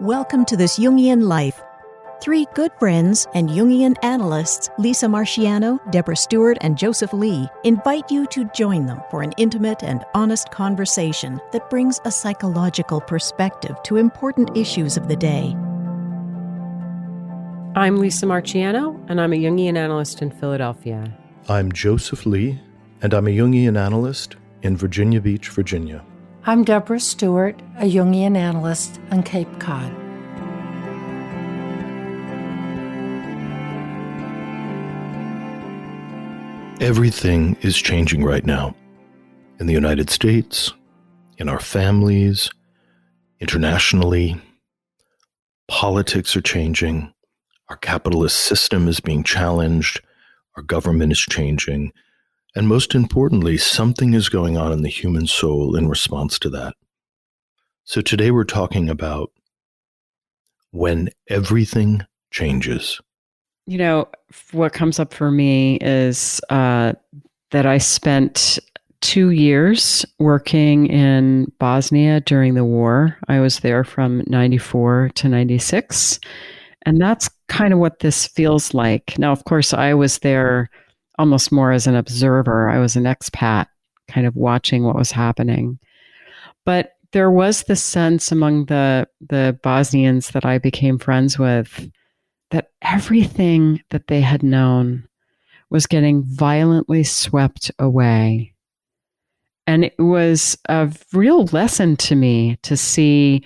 Welcome to This Jungian Life. Three good friends and Jungian analysts, Lisa Marciano, Deborah Stewart, and Joseph Lee, invite you to join them for an intimate and honest conversation that brings a psychological perspective to important issues of the day. I'm Lisa Marciano, and I'm a Jungian analyst in Philadelphia. I'm Joseph Lee, and I'm a Jungian analyst in Virginia Beach, Virginia. I'm Deborah Stewart, a Jungian analyst on Cape Cod. Everything is changing right now. In the United States, in our families, internationally. Politics are changing. Our capitalist system is being challenged. Our government is changing. And most importantly, something is going on in the human soul in response to that. So today we're talking about when everything changes. You know, what comes up for me is that I spent 2 years working in Bosnia during the war. I was there from 94 to 96. And that's kind of what this feels like. Now, of course, I was there almost more as an observer. I was an expat, kind of watching what was happening. But there was this sense among the Bosnians that I became friends with that everything that they had known was getting violently swept away. And it was a real lesson to me to see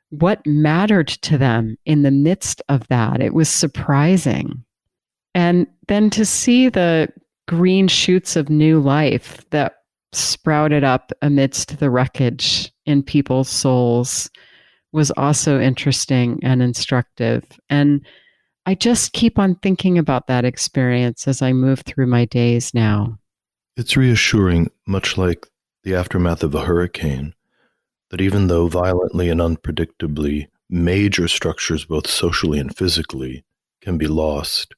what mattered to them in the midst of that. It was surprising. And then to see the green shoots of new life that sprouted up amidst the wreckage in people's souls was also interesting and instructive. And I just keep on thinking about that experience as I move through my days now. It's reassuring, much like the aftermath of a hurricane, that even though violently and unpredictably major structures, both socially and physically, can be lost,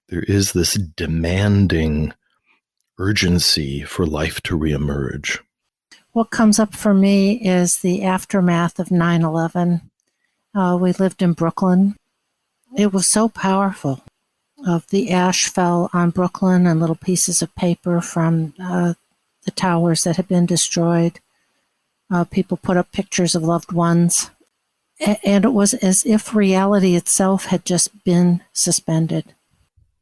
there is this demanding urgency for life to reemerge. What comes up for me is the aftermath of 9/11. We lived in Brooklyn. It was so powerful. The ash fell on Brooklyn and little pieces of paper from the towers that had been destroyed. People put up pictures of loved ones. And it was as if reality itself had just been suspended.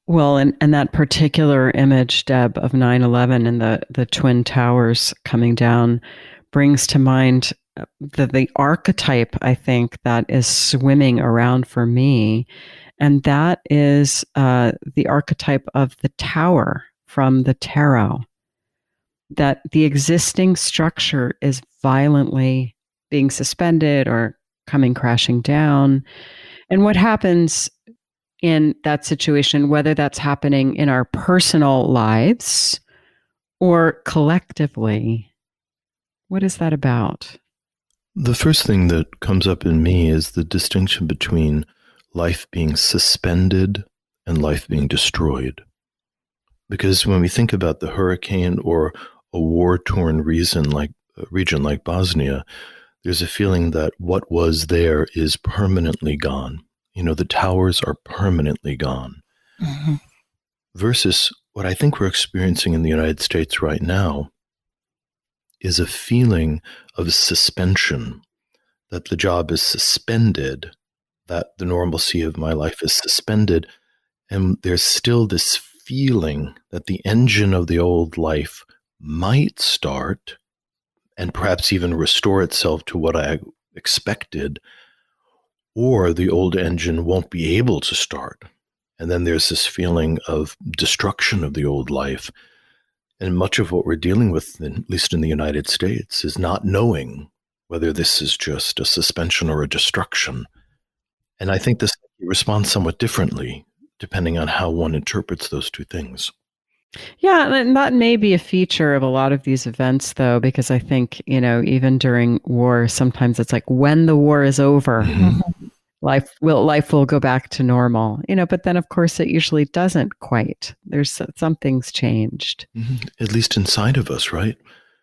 Well, and that particular image, Deb, of 9/11 and the Twin Towers coming down brings to mind the archetype, I think, that is swimming around for me. And that is the archetype of the tower from the tarot. That the existing structure is violently being suspended or coming crashing down. And what happens in that situation, whether that's happening in our personal lives or collectively, what is that about? The first thing that comes up in me is the distinction between life being suspended and life being destroyed. Because when we think about the hurricane or a war-torn region like Bosnia, there's a feeling that what was there is permanently gone. You know, the towers are permanently gone. Mm-hmm. Versus what I think we're experiencing in the United States right now is a feeling of suspension, that the job is suspended, that the normalcy of my life is suspended, and there's still this feeling that the engine of the old life might start and perhaps even restore itself to what I expected, or the old engine won't be able to start. And then there's this feeling of destruction of the old life. And much of what we're dealing with, at least in the United States, is not knowing whether this is just a suspension or a destruction. And I think this responds somewhat differently, depending on how one interprets those two things. Yeah, and that may be a feature of a lot of these events, though, because I think, even during war, sometimes it's like when the war is over, mm-hmm. life will go back to normal, but then, of course, it usually doesn't quite. There's something's changed. Mm-hmm. At least inside of us, right?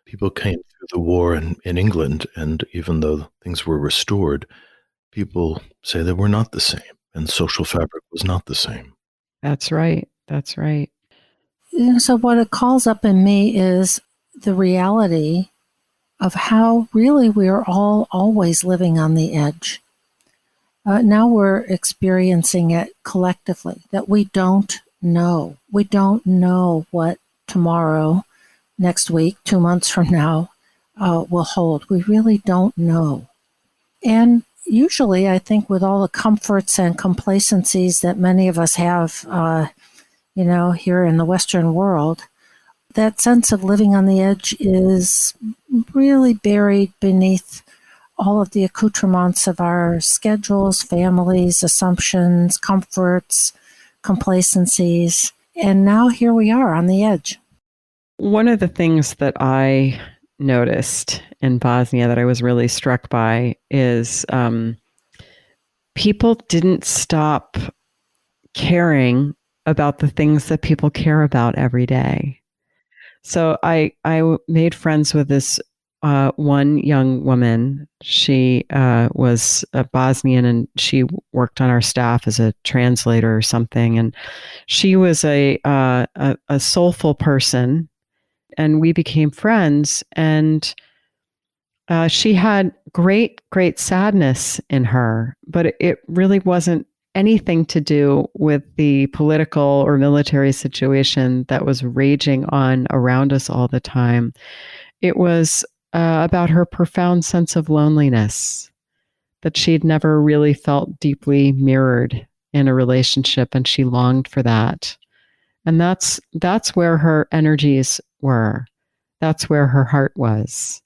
People came through the war in England, and even though things were restored, people say that we're not the same, and social fabric was not the same. That's right. That's right. So what it calls up in me is the reality of how really we are all always living on the edge. Now we're experiencing it collectively, that we don't know. We don't know what tomorrow, next week, 2 months from now will hold. We really don't know. And usually, I think with all the comforts and complacencies that many of us have, here in the Western world, that sense of living on the edge is really buried beneath all of the accoutrements of our schedules, families, assumptions, comforts, complacencies. And now here we are on the edge. One of the things that I noticed in Bosnia that I was really struck by is people didn't stop caring about the things that people care about every day. So I made friends with this one young woman. She was a Bosnian, and she worked on our staff as a translator or something. And she was a soulful person, and we became friends. And she had great sadness in her, but it really wasn't anything to do with the political or military situation that was raging on around us all the time. It was about her profound sense of loneliness, that she'd never really felt deeply mirrored in a relationship, and she longed for that. And that's where her energies were. That's where her heart was.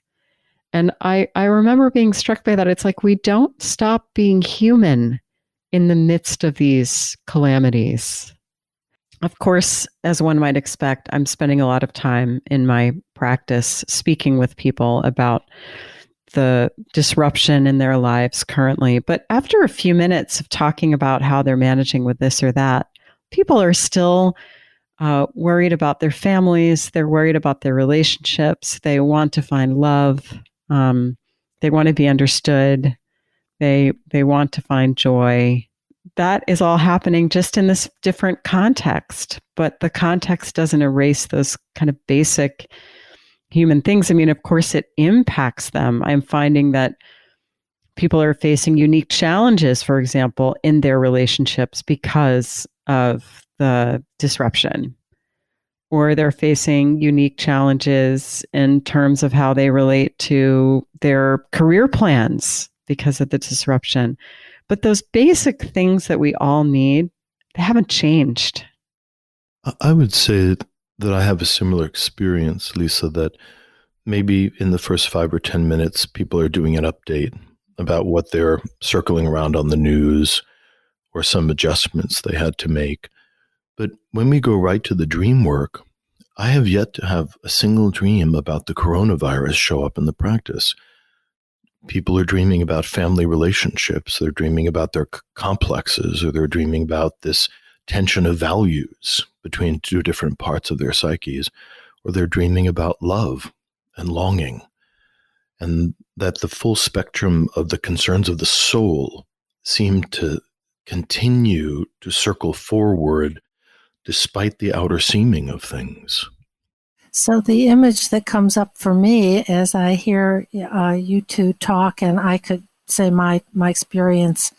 And I remember being struck by that. It's like we don't stop being human in the midst of these calamities. Of course, as one might expect, I'm spending a lot of time in my practice speaking with people about the disruption in their lives currently. But after a few minutes of talking about how they're managing with this or that, people are still worried about their families. They're worried about their relationships. They want to find love. They want to be understood. They want to find joy. That is all happening just in this different context, but the context doesn't erase those kind of basic human things. I mean, of course, it impacts them. I'm finding that people are facing unique challenges, for example, in their relationships because of the disruption, or they're facing unique challenges in terms of how they relate to their career plans because of the disruption. But those basic things that we all need, they haven't changed. I would say that I have a similar experience, Lisa, that maybe in the first 5 or 10 minutes, people are doing an update about what they're circling around on the news or some adjustments they had to make. But when we go right to the dream work, I have yet to have a single dream about the coronavirus show up in the practice. People are dreaming about family relationships. They're dreaming about their complexes, or they're dreaming about this tension of values between two different parts of their psyches, or they're dreaming about love and longing. And that the full spectrum of the concerns of the soul seem to continue to circle forward despite the outer seeming of things. So the image that comes up for me as I hear you two talk, and I could say my experience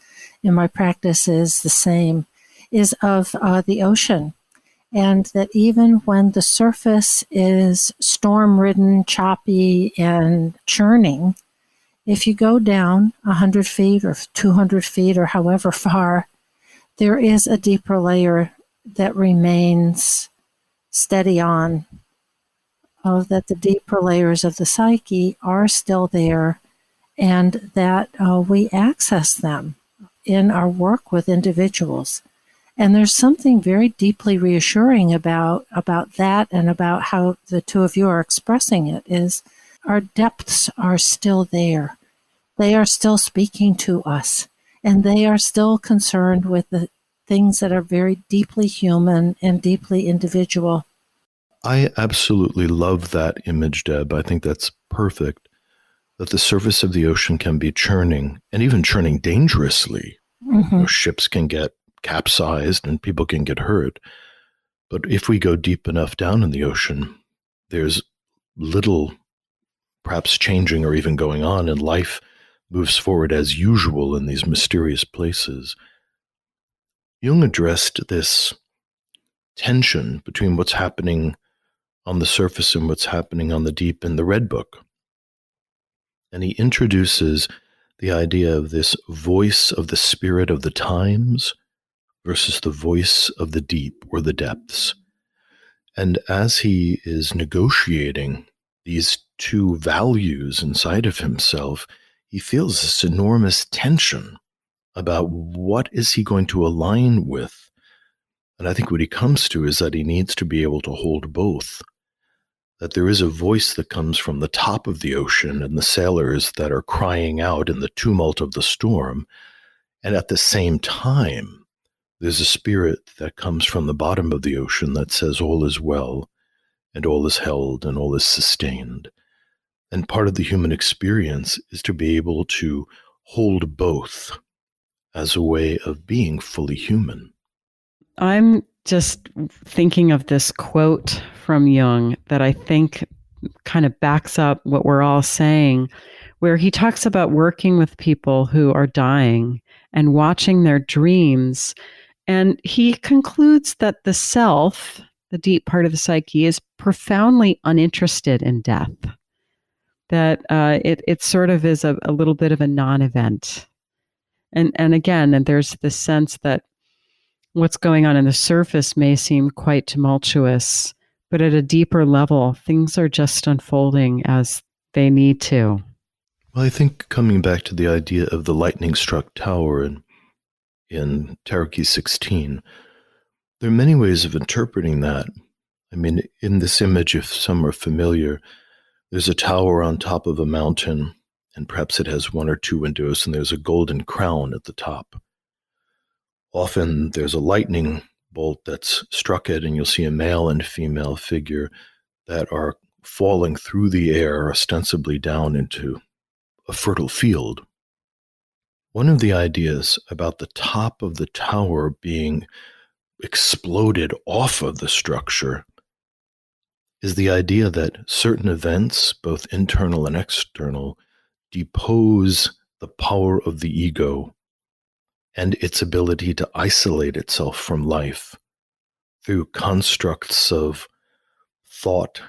in my practice is the same, is of the ocean. And that even when the surface is storm-ridden, choppy, and churning, if you go down 100 feet or 200 feet or however far, there is a deeper layer that remains steady on, that the deeper layers of the psyche are still there, and that we access them in our work with individuals. And there's something very deeply reassuring about that, and about how the two of you are expressing it, is our depths are still there. They are still speaking to us, and they are still concerned with the things that are very deeply human and deeply individual. I absolutely love that image, Deb. I think that's perfect. that the surface of the ocean can be churning, and even churning dangerously. Mm-hmm. Ships can get capsized and people can get hurt. But if we go deep enough down in the ocean, there's little perhaps changing or even going on, and life moves forward as usual in these mysterious places. Jung addressed this tension between what's happening on the surface and what's happening on the deep in the Red Book. And he introduces the idea of this voice of the spirit of the times versus the voice of the deep or the depths. And as he is negotiating these two values inside of himself, he feels this enormous tension about what is he going to align with. And I think what he comes to is that he needs to be able to hold both. That there is a voice that comes from the top of the ocean and the sailors that are crying out in the tumult of the storm. And at the same time, there's a spirit that comes from the bottom of the ocean that says all is well, and all is held, and all is sustained. And part of the human experience is to be able to hold both as a way of being fully human. I'm just thinking of this quote from Jung that I think kind of backs up what we're all saying, where he talks about working with people who are dying and watching their dreams. And he concludes that the self, the deep part of the psyche, is profoundly uninterested in death. That it sort of is a little bit of a non-event. And again, and there's this sense that what's going on in the surface may seem quite tumultuous, but at a deeper level, things are just unfolding as they need to. Well, I think coming back to the idea of the lightning-struck tower in Tarot 16, there are many ways of interpreting that. I mean, in this image, if some are familiar, there's a tower on top of a mountain, and perhaps it has one or two windows, and there's a golden crown at the top. Often there's a lightning bolt that's struck it, and you'll see a male and female figure that are falling through the air, ostensibly down into a fertile field. One of the ideas about the top of the tower being exploded off of the structure is the idea that certain events, both internal and external, depose the power of the ego and its ability to isolate itself from life through constructs of thought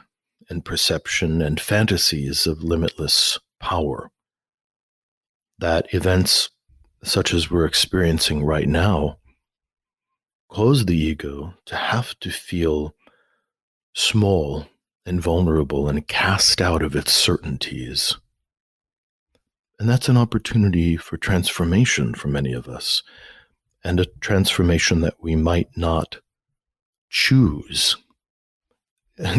and perception and fantasies of limitless power. That events such as we're experiencing right now cause the ego to have to feel small and vulnerable and cast out of its certainties. And that's an opportunity for transformation for many of us, and a transformation that we might not choose,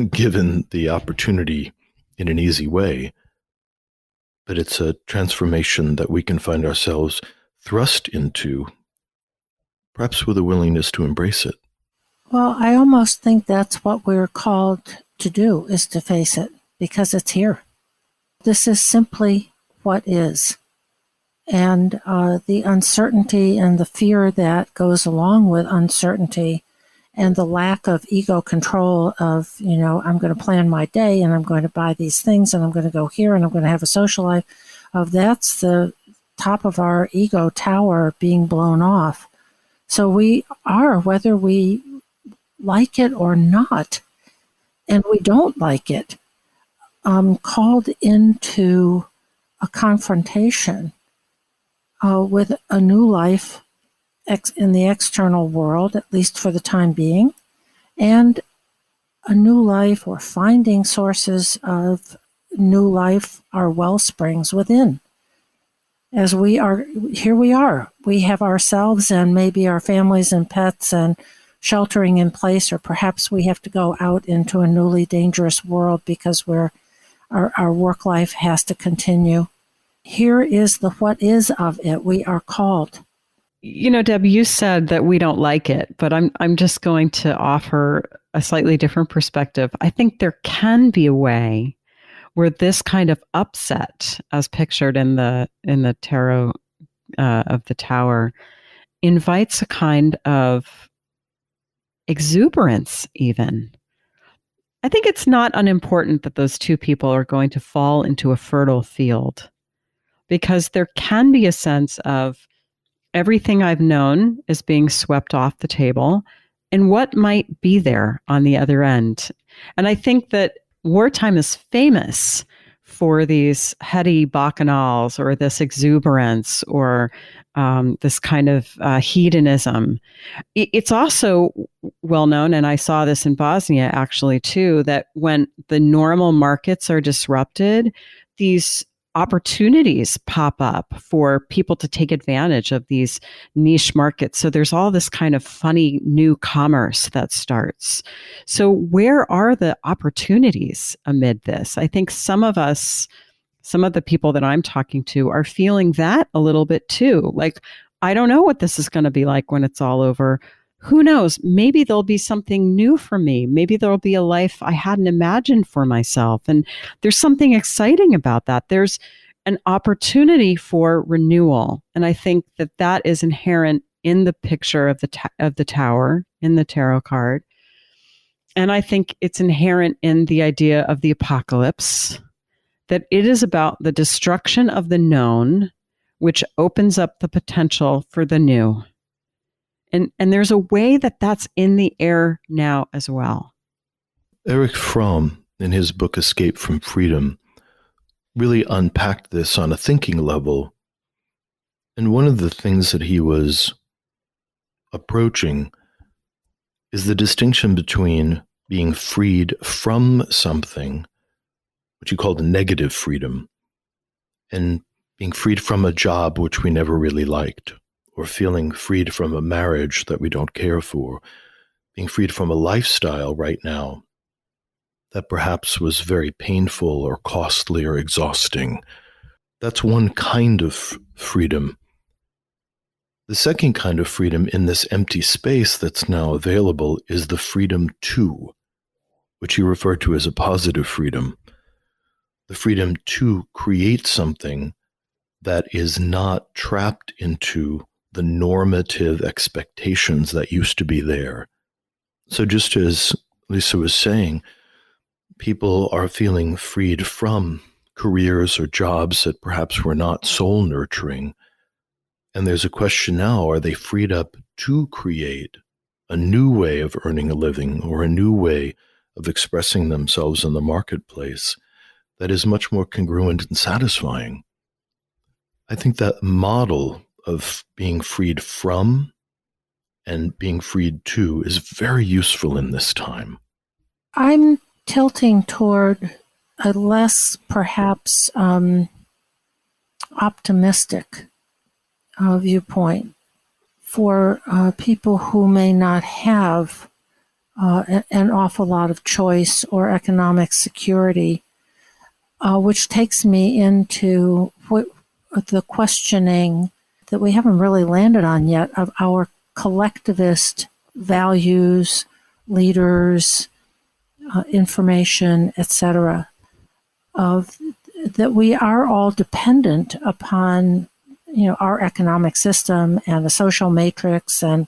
given the opportunity in an easy way. But it's a transformation that we can find ourselves thrust into, perhaps with a willingness to embrace it. Well, I almost think that's what we're called to do, is to face it, because it's here. This is simply what is. And the uncertainty and the fear that goes along with uncertainty and the lack of ego control of, I'm going to plan my day and I'm going to buy these things and I'm going to go here and I'm going to have a social life, that's the top of our ego tower being blown off. So we are, whether we like it or not, and we don't like it, called into a confrontation with a new life in the external world, at least for the time being, and a new life, or finding sources of new life, our well springs within. As we are, here we are. We have ourselves and maybe our families and pets and sheltering in place, or perhaps we have to go out into a newly dangerous world because our work life has to continue. Here is the what is of it. We are called. Deb, you said that we don't like it, but I'm just going to offer a slightly different perspective. I think there can be a way where this kind of upset, as pictured in the tarot of the Tower, invites a kind of exuberance even. I think it's not unimportant that those two people are going to fall into a fertile field, because there can be a sense of everything I've known is being swept off the table and what might be there on the other end. And I think that wartime is famous for these heady bacchanals or this exuberance or this kind of hedonism. It's also well known, and I saw this in Bosnia actually too, that when the normal markets are disrupted, these opportunities pop up for people to take advantage of these niche markets. So there's all this kind of funny new commerce that starts. So where are the opportunities amid this? I think some of the people that I'm talking to are feeling that a little bit too. Like, I don't know what this is going to be like when it's all over. Who knows? Maybe there'll be something new for me. Maybe there'll be a life I hadn't imagined for myself. And there's something exciting about that. There's an opportunity for renewal. And I think that that is inherent in the picture of the Tower in the tarot card. And I think it's inherent in the idea of the apocalypse, that it is about the destruction of the known, which opens up the potential for the new. And there's a way that that's in the air now as well. Erich Fromm, in his book Escape from Freedom, really unpacked this on a thinking level. And one of the things that he was approaching is the distinction between being freed from something, which he called a negative freedom, and being freed from a job which we never really liked, or feeling freed from a marriage that we don't care for, being freed from a lifestyle right now that perhaps was very painful or costly or exhausting. That's one kind of freedom. The second kind of freedom in this empty space that's now available is the freedom to, which he referred to as a positive freedom. The freedom to create something that is not trapped into the normative expectations that used to be there. So just as Lisa was saying, people are feeling freed from careers or jobs that perhaps were not soul nurturing. And there's a question now, are they freed up to create a new way of earning a living or a new way of expressing themselves in the marketplace that is much more congruent and satisfying? I think that model of being freed from and being freed to is very useful in this time. I'm tilting toward a less, perhaps, optimistic viewpoint for people who may not have an awful lot of choice or economic security, which takes me into the questioning that we haven't really landed on yet of our collectivist values, leaders, information, etc., of that we are all dependent upon, our economic system and the social matrix and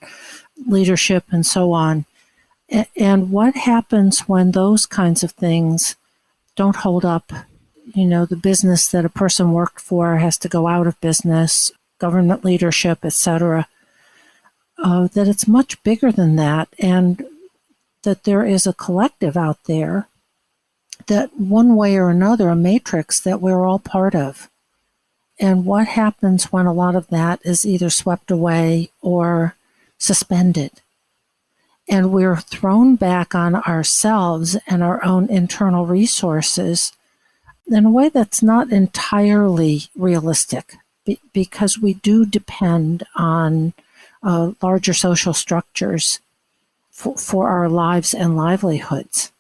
leadership and so on. And what happens when those kinds of things don't hold up? The business that a person worked for has to go out of business, government leadership, etc. That it's much bigger than that, and that there is a collective out there that one way or another, a matrix that we're all part of. And what happens when a lot of that is either swept away or suspended? And we're thrown back on ourselves and our own internal resources in a way that's not entirely realistic, because we do depend on larger social structures for our lives and livelihoods.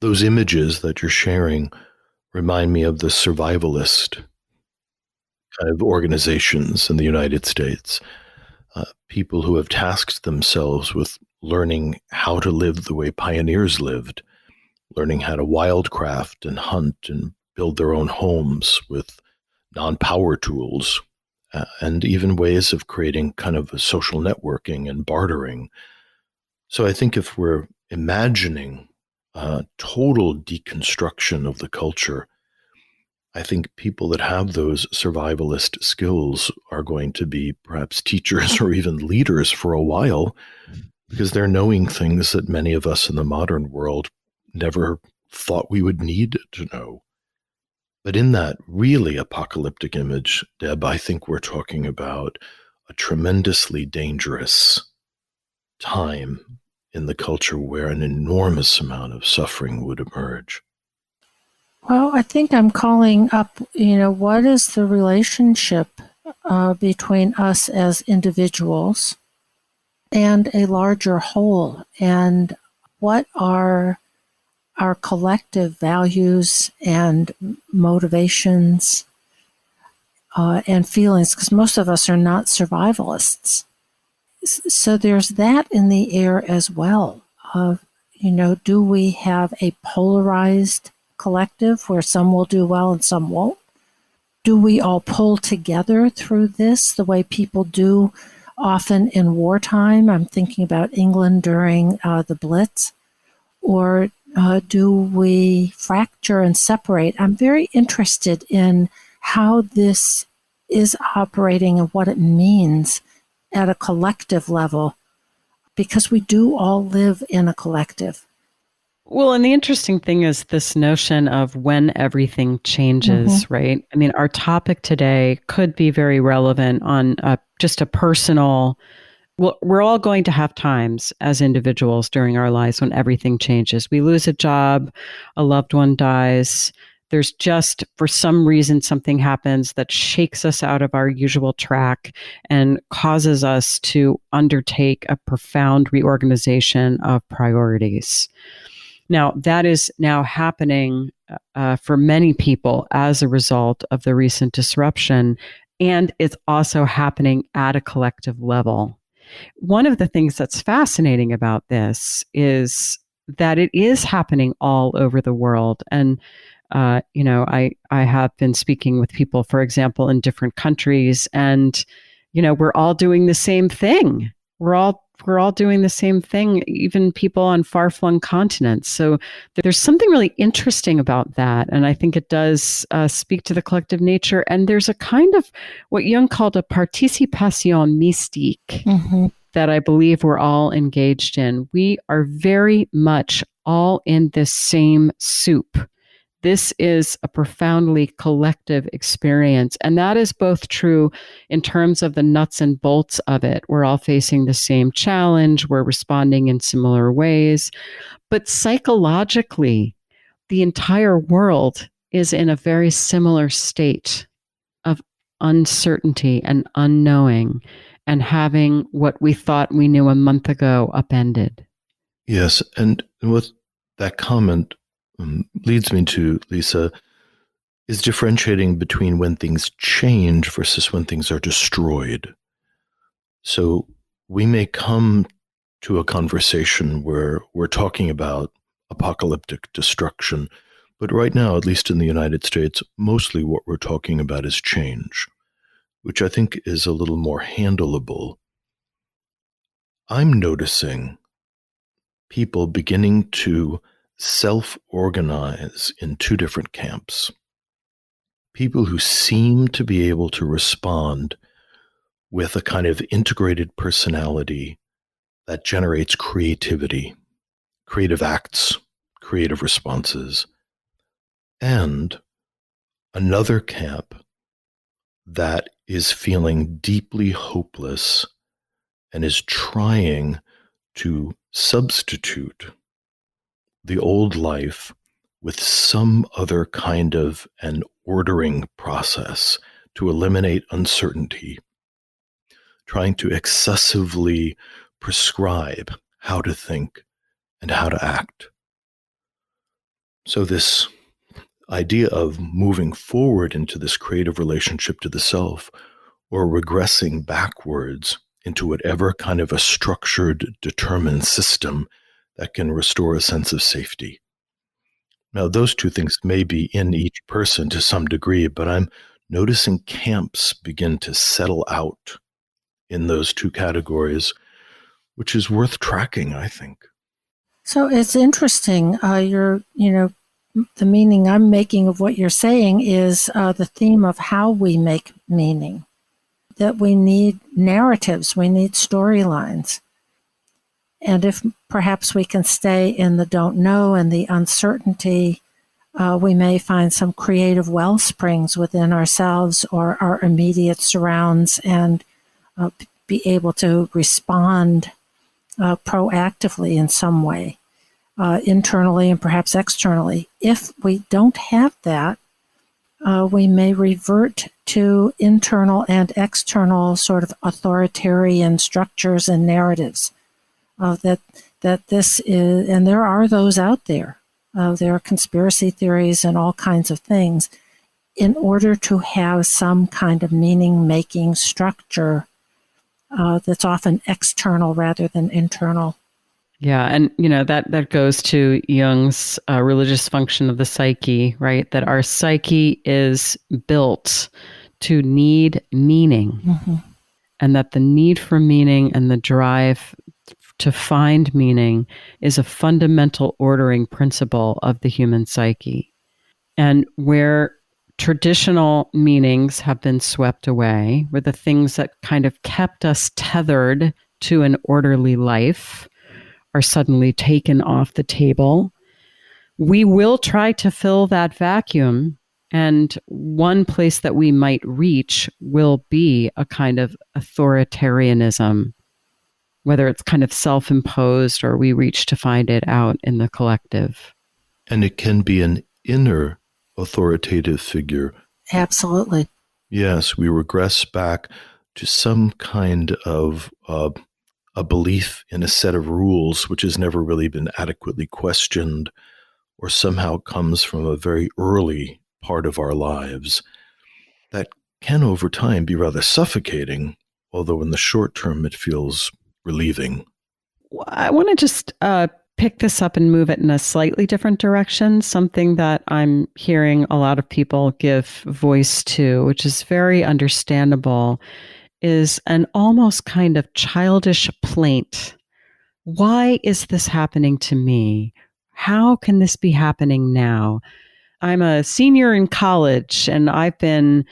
Those images that you're sharing remind me of the survivalist kind of organizations in the United States, people who have tasked themselves with learning how to live the way pioneers lived, learning how to wildcraft and hunt and build their own homes with non-power tools, and even ways of creating kind of a social networking and bartering. So I think if we're imagining total deconstruction of the culture, I think people that have those survivalist skills are going to be perhaps teachers or even leaders for a while, because they're knowing things that many of us in the modern world never thought we would need to know. But in that really apocalyptic image, Deb, I think we're talking about a tremendously dangerous time in the culture where an enormous amount of suffering would emerge. Well, I think I'm calling up, what is the relationship between us as individuals and a larger whole? And what are our collective values and motivations and feelings? Because most of us are not survivalists. So there's that in the air as well. Do we have a polarized collective where some will do well and some won't? Do we all pull together through this the way people do often in wartime? I'm thinking about England during the Blitz. Or do we fracture and separate? I'm very interested in how this is operating and what it means at a collective level, because we do all live in a collective. Well, and the interesting thing is this notion of when everything changes, right? I mean, our topic today could be very relevant on just a personal. Well, we're all going to have times as individuals during our lives when everything changes. We lose a job, a loved one dies. There's just, for some reason, something happens that shakes us out of our usual track and causes us to undertake a profound reorganization of priorities. Now, that is now happening for many people as a result of the recent disruption, and it's also happening at a collective level. One of the things that's fascinating about this is that it is happening all over the world. And, I have been speaking with people, for example, in different countries, and, we're all doing the same thing. We're all doing the same thing, even people on far-flung continents. So there's something really interesting about that. And I think it does speak to the collective nature. And there's a kind of what Jung called a participation mystique that I believe we're all engaged in. We are very much all in this same soup. This is a profoundly collective experience. And that is both true in terms of the nuts and bolts of it. We're all facing the same challenge. We're responding in similar ways. But psychologically, the entire world is in a very similar state of uncertainty and unknowing, and having what we thought we knew a month ago upended. Yes. And what that comment leads me to, Lisa, is differentiating between when things change versus when things are destroyed. So we may come to a conversation where we're talking about apocalyptic destruction, but right now, at least in the United States, mostly what we're talking about is change, which I think is a little more handleable. I'm noticing people beginning to self-organize in two different camps. People who seem to be able to respond with a kind of integrated personality that generates creativity, creative acts, creative responses, and another camp that is feeling deeply hopeless and is trying to substitute the old life with some other kind of an ordering process to eliminate uncertainty, trying to excessively prescribe how to think and how to act. So this idea of moving forward into this creative relationship to the self, or regressing backwards into whatever kind of a structured, determined system that can restore a sense of safety. Now, those two things may be in each person to some degree, but I'm noticing camps begin to settle out in those two categories, which is worth tracking, I think. So it's interesting. The meaning I'm making of what you're saying is the theme of how we make meaning, that we need narratives, we need storylines. And if perhaps we can stay in the don't know and the uncertainty, we may find some creative well springs within ourselves or our immediate surrounds and be able to respond proactively in some way, internally and perhaps externally. If we don't have that, we may revert to internal and external sort of authoritarian structures and narratives. That this is, and there are those out there. There are conspiracy theories and all kinds of things. In order to have some kind of meaning-making structure that's often external rather than internal. Yeah, and that goes to Jung's religious function of the psyche, right? That our psyche is built to need meaning, Mm-hmm. and that the need for meaning and the drive to find meaning is a fundamental ordering principle of the human psyche. And where traditional meanings have been swept away, where the things that kind of kept us tethered to an orderly life are suddenly taken off the table, we will try to fill that vacuum. And one place that we might reach will be a kind of authoritarianism, whether it's kind of self-imposed or we reach to find it out in the collective. And it can be an inner authoritative figure. Absolutely. Yes, we regress back to some kind of a belief in a set of rules which has never really been adequately questioned or somehow comes from a very early part of our lives. That can over time be rather suffocating, although in the short term it feels relieving. I want to just pick this up and move it in a slightly different direction, something that I'm hearing a lot of people give voice to, which is very understandable, is an almost kind of childish plaint. Why is this happening to me? How can this be happening now? I'm a senior in college and I've been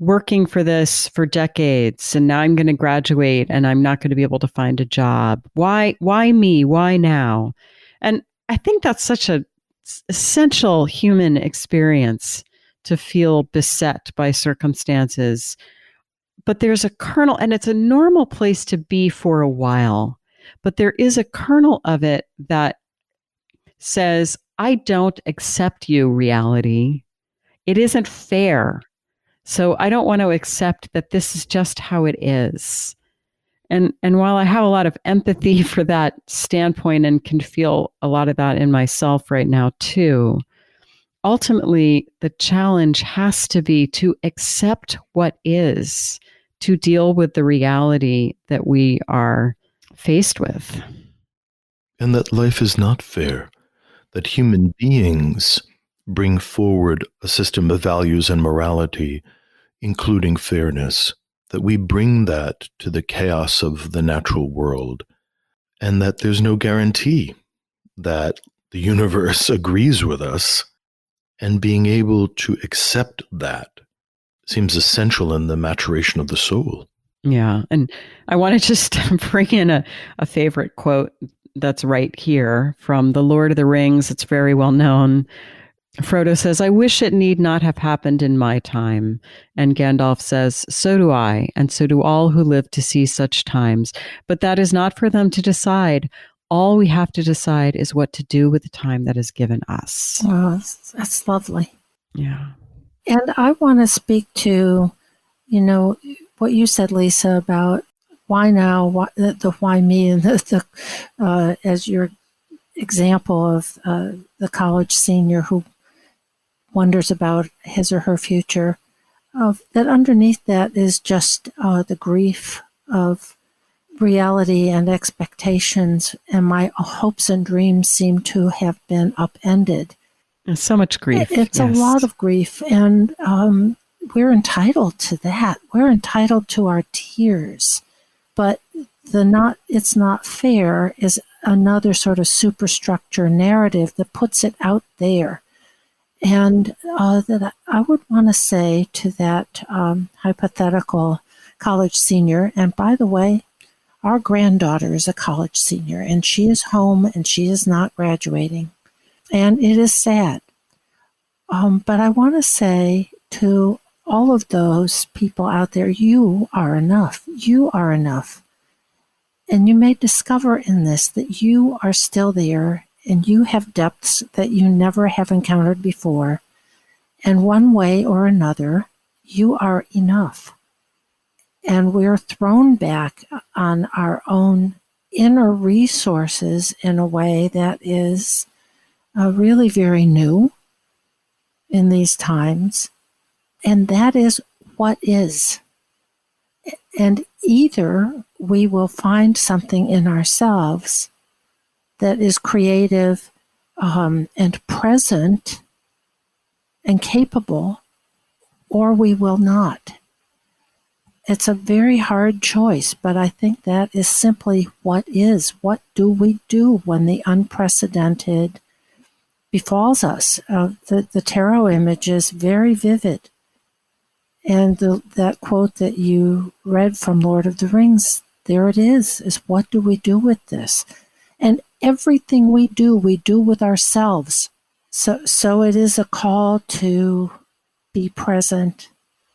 working for this for decades, and now I'm going to graduate and I'm not going to be able to find a job. Why me? Why now? And I think that's such an essential human experience, to feel beset by circumstances. But there's a kernel, and it's a normal place to be for a while, but there is a kernel of it that says, I don't accept you, reality. It isn't fair. So I don't want to accept that this is just how it is. And while I have a lot of empathy for that standpoint and can feel a lot of that in myself right now too, ultimately the challenge has to be to accept what is, to deal with the reality that we are faced with. And that life is not fair, that human beings bring forward a system of values and morality, including fairness, that we bring that to the chaos of the natural world, and that there's no guarantee that the universe agrees with us, and being able to accept that seems essential in the maturation of the soul. Yeah. And I want to just bring in a favorite quote that's right here from The Lord of the Rings. It's very well known. Frodo says, I wish it need not have happened in my time. And Gandalf says, so do I, and so do all who live to see such times. But that is not for them to decide. All we have to decide is what to do with the time that is given us. Oh, that's lovely. Yeah. And I want to speak to, what you said, Lisa, about why now, the why me, and as your example of the college senior who wonders about his or her future, that underneath that is just the grief of reality and expectations, and my hopes and dreams seem to have been upended. There's so much grief. It's yes. a lot of grief, and we're entitled to that. We're entitled to our tears. But it's not fair is another sort of superstructure narrative that puts it out there. And that I would want to say to that hypothetical college senior, and by the way, our granddaughter is a college senior, and she is home and she is not graduating. And it is sad. But I want to say to all of those people out there, you are enough. You are enough. And you may discover in this that you are still there and you have depths that you never have encountered before. And one way or another, you are enough. And we're thrown back on our own inner resources in a way that is really very new in these times. And that is what is. And either we will find something in ourselves that is creative and present and capable, or we will not. It's a very hard choice, but I think that is simply what is. What do we do when the unprecedented befalls us? The tarot image is very vivid. And that quote that you read from Lord of the Rings, there it is what do we do with this? And everything we do with ourselves. So it is a call to be present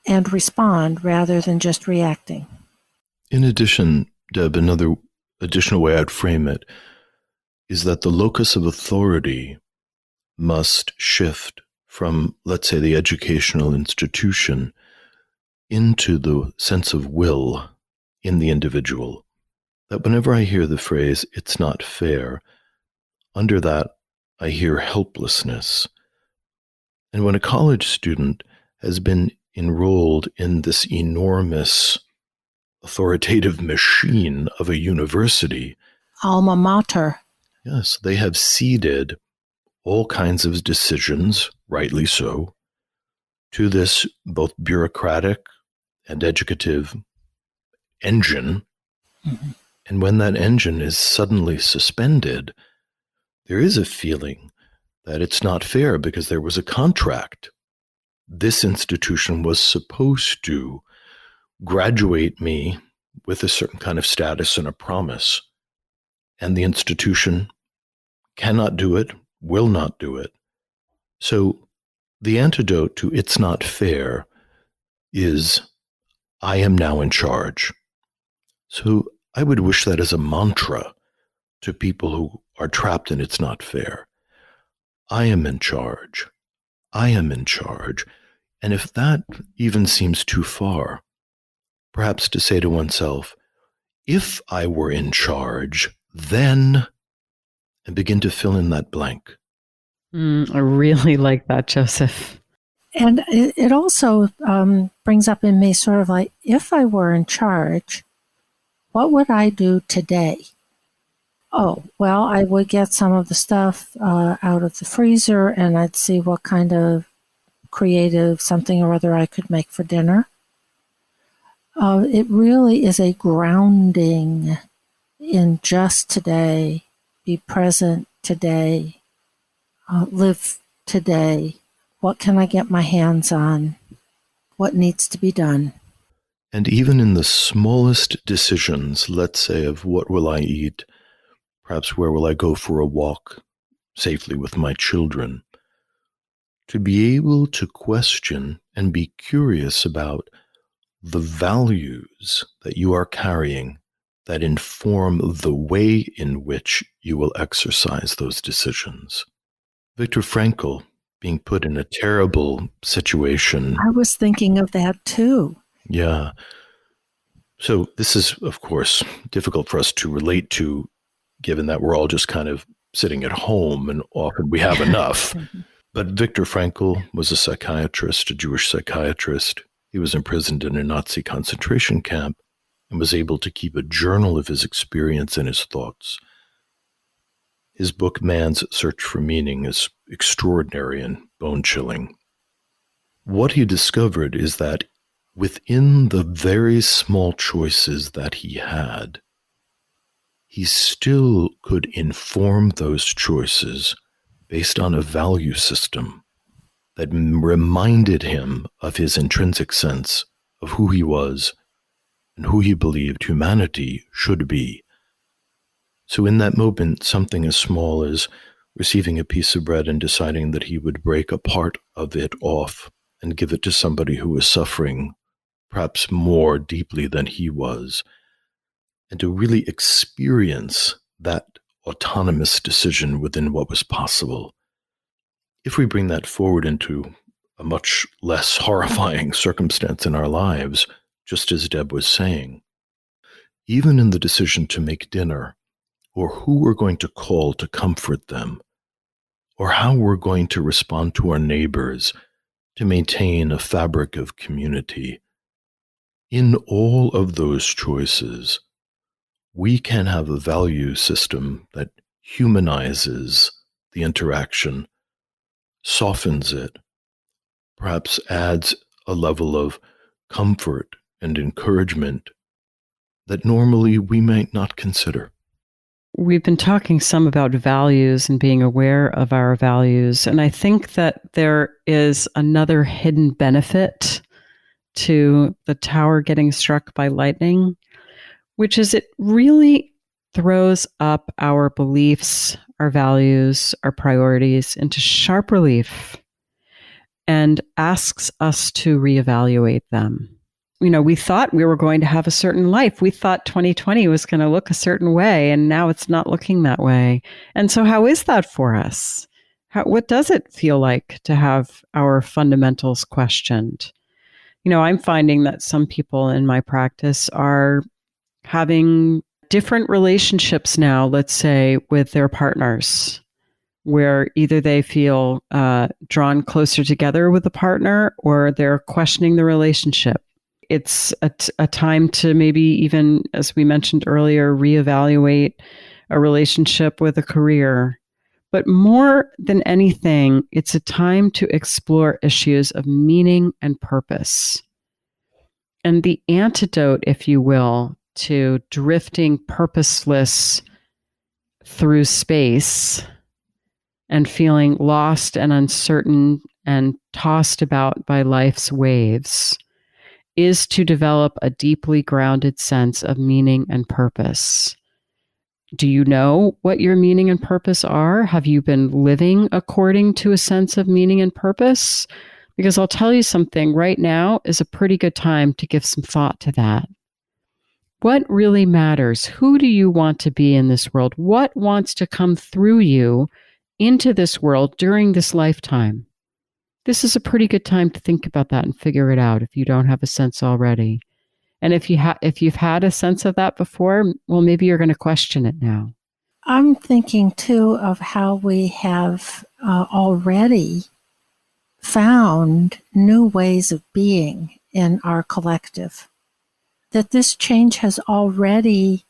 and respond rather than just reacting. In addition, Deb, another additional way I'd frame it is that the locus of authority must shift from, let's say, the educational institution into the sense of will in the individual. That whenever I hear the phrase, it's not fair, under that I hear helplessness. And when a college student has been enrolled in this enormous authoritative machine of a university, alma mater, yes, they have ceded all kinds of decisions, rightly so, to this both bureaucratic and educative engine. Mm-hmm. And when that engine is suddenly suspended, there is a feeling that it's not fair because there was a contract. This institution was supposed to graduate me with a certain kind of status and a promise. And the institution cannot do it, will not do it. So the antidote to it's not fair is I am now in charge. So I would wish that as a mantra to people who are trapped in it's not fair. I am in charge. I am in charge. And if that even seems too far, perhaps to say to oneself, if I were in charge, then, and begin to fill in that blank. I really like that, Joseph. And it also brings up in me sort of like, if I were in charge, what would I do today? Oh, well, I would get some of the stuff out of the freezer and I'd see what kind of creative something or other I could make for dinner. It really is a grounding in just today, be present today, live today. What can I get my hands on? What needs to be done? And even in the smallest decisions, let's say of what will I eat, perhaps where will I go for a walk safely with my children, to be able to question and be curious about the values that you are carrying that inform the way in which you will exercise those decisions. Viktor Frankl being put in a terrible situation. I was thinking of that too. Yeah. So this is, of course, difficult for us to relate to, given that we're all just kind of sitting at home and often we have enough. But Viktor Frankl was a psychiatrist, a Jewish psychiatrist. He was imprisoned in a Nazi concentration camp and was able to keep a journal of his experience and his thoughts. His book, Man's Search for Meaning, is extraordinary and bone-chilling. What he discovered is that within the very small choices that he had, he still could inform those choices based on a value system that reminded him of his intrinsic sense of who he was and who he believed humanity should be. So in that moment, something as small as receiving a piece of bread and deciding that he would break a part of it off and give it to somebody who was suffering perhaps more deeply than he was, and to really experience that autonomous decision within what was possible. If we bring that forward into a much less horrifying circumstance in our lives, just as Deb was saying, even in the decision to make dinner, or who we're going to call to comfort them, or how we're going to respond to our neighbors to maintain a fabric of community, in all of those choices, we can have a value system that humanizes the interaction, softens it, perhaps adds a level of comfort and encouragement that normally we might not consider. We've been talking some about values and being aware of our values. And I think that there is another hidden benefit to the tower getting struck by lightning, which is it really throws up our beliefs, our values, our priorities into sharp relief and asks us to reevaluate them. You know, we thought we were going to have a certain life. We thought 2020 was going to look a certain way, and now it's not looking that way. And so how is that for us? What does it feel like to have our fundamentals questioned? You know, I'm finding that some people in my practice are having different relationships now, let's say, with their partners, where either they feel drawn closer together with the partner or they're questioning the relationship. It's a time to maybe even, as we mentioned earlier, reevaluate a relationship with a career. But more than anything, it's a time to explore issues of meaning and purpose. And the antidote, if you will, to drifting purposeless through space and feeling lost and uncertain and tossed about by life's waves is to develop a deeply grounded sense of meaning and purpose. Do you know what your meaning and purpose are? Have you been living according to a sense of meaning and purpose? Because I'll tell you something, right now is a pretty good time to give some thought to that. What really matters? Who do you want to be in this world? What wants to come through you into this world during this lifetime? This is a pretty good time to think about that and figure it out if you don't have a sense already. And if you've had a sense of that before, well, maybe you're going to question it now. I'm thinking, too, of how we have already found new ways of being in our collective. That this change has already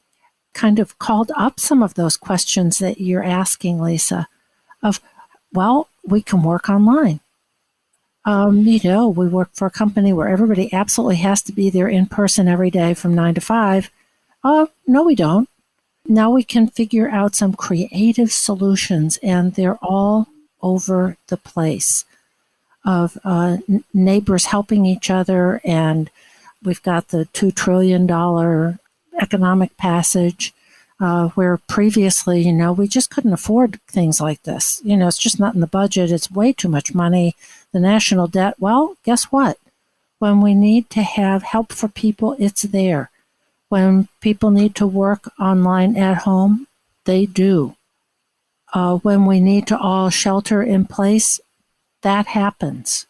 kind of called up some of those questions that you're asking, Lisa, of, well, we can work online. We work for a company where everybody absolutely has to be there in person every day from 9 to 5. No, we don't. Now we can figure out some creative solutions, and they're all over the place of neighbors helping each other, and we've got the $2 trillion economic passage where previously, we just couldn't afford things like this. It's just not in the budget. It's way too much money. The national debt, well, guess what? When we need to have help for people, it's there. When people need to work online at home, they do. When we need to all shelter in place, that happens.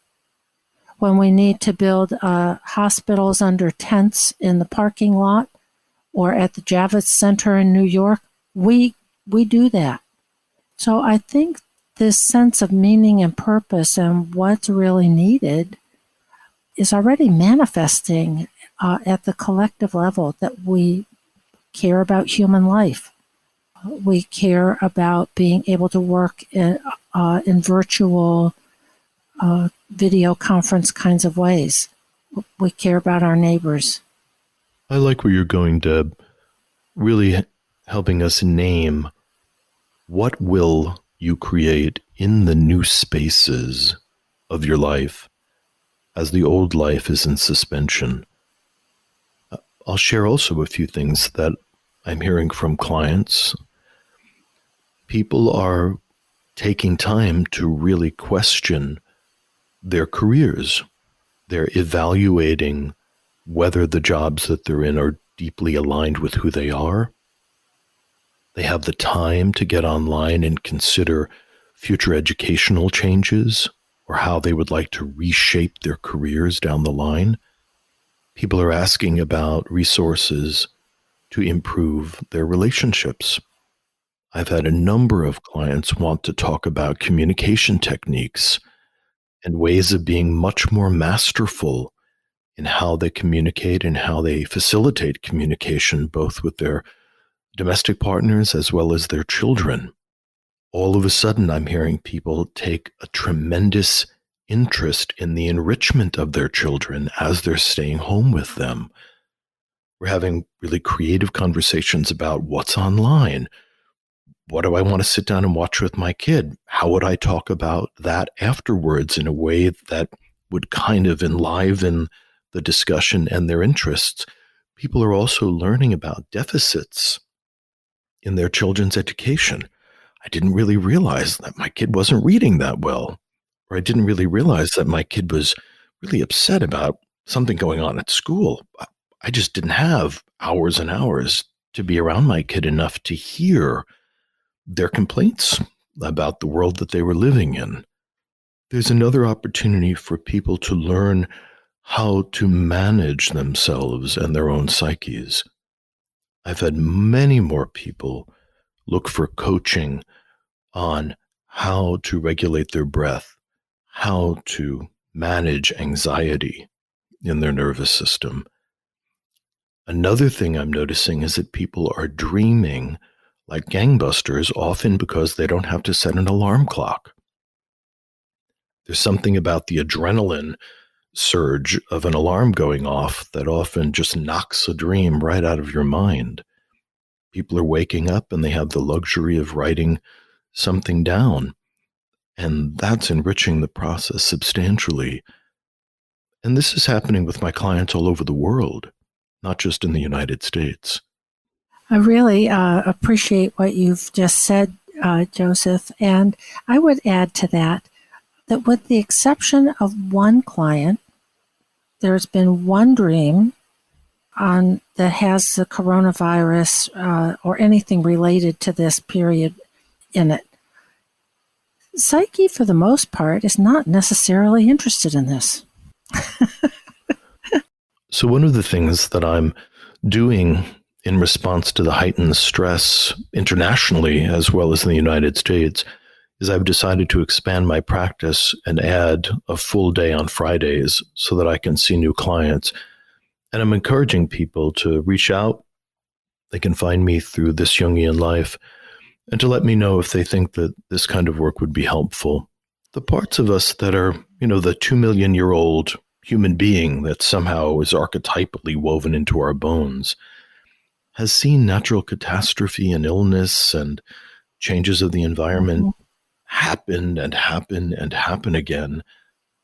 When we need to build hospitals under tents in the parking lot or at the Javits Center in New York, we do that. So I think this sense of meaning and purpose and what's really needed is already manifesting at the collective level, that we care about human life. We care about being able to work in virtual video conference kinds of ways. We care about our neighbors. I like where you're going, Deb. Really helping us name what will you create in the new spaces of your life as the old life is in suspension. I'll share also a few things that I'm hearing from clients. People are taking time to really question their careers. They're evaluating whether the jobs that they're in are deeply aligned with who they are. They have the time to get online and consider future educational changes or how they would like to reshape their careers down the line. People are asking about resources to improve their relationships. I've had a number of clients want to talk about communication techniques and ways of being much more masterful in how they communicate and how they facilitate communication, both with their domestic partners as well as their children. All of a sudden, I'm hearing people take a tremendous interest in the enrichment of their children as they're staying home with them. We're having really creative conversations about what's online. What do I want to sit down and watch with my kid? How would I talk about that afterwards in a way that would kind of enliven the discussion and their interests? People are also learning about deficits in their children's education. I didn't really realize that my kid wasn't reading that well, or I didn't really realize that my kid was really upset about something going on at school. I just didn't have hours and hours to be around my kid enough to hear their complaints about the world that they were living in. There's another opportunity for people to learn how to manage themselves and their own psyches. I've had many more people look for coaching on how to regulate their breath, how to manage anxiety in their nervous system. Another thing I'm noticing is that people are dreaming like gangbusters, often because they don't have to set an alarm clock. There's something about the adrenaline surge of an alarm going off that often just knocks a dream right out of your mind. People are waking up and they have the luxury of writing something down, and that's enriching the process substantially. And this is happening with my clients all over the world, not just in the United States. I really appreciate what you've just said, Joseph. And I would add to that with the exception of one client, there's been one dream that has the coronavirus or anything related to this period in it. Psyche, for the most part, is not necessarily interested in this. So one of the things that I'm doing in response to the heightened stress internationally, as well as in the United States, is I've decided to expand my practice and add a full day on Fridays so that I can see new clients. And I'm encouraging people to reach out. They can find me through This Jungian Life, and to let me know if they think that this kind of work would be helpful. The parts of us that are, the 2 million year old human being that somehow is archetypally woven into our bones, has seen natural catastrophe and illness and changes of the environment happen and happen and happen again.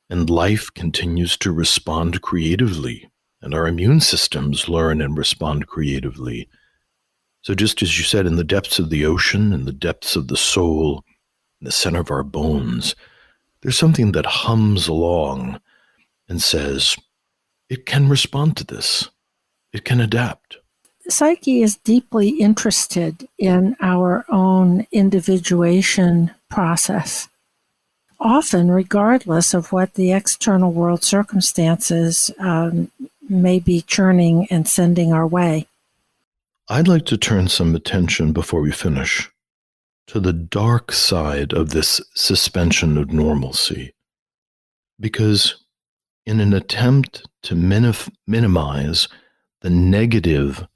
And life continues to respond creatively, and our immune systems learn and respond creatively. So just as you said, in the depths of the ocean, in the depths of the soul, in the center of our bones, there's something that hums along and says, it can respond to this. It can adapt. Psyche is deeply interested in our own individuation process, often regardless of what the external world circumstances may be churning and sending our way. I'd like to turn some attention before we finish to the dark side of this suspension of normalcy, because in an attempt to minimize the negative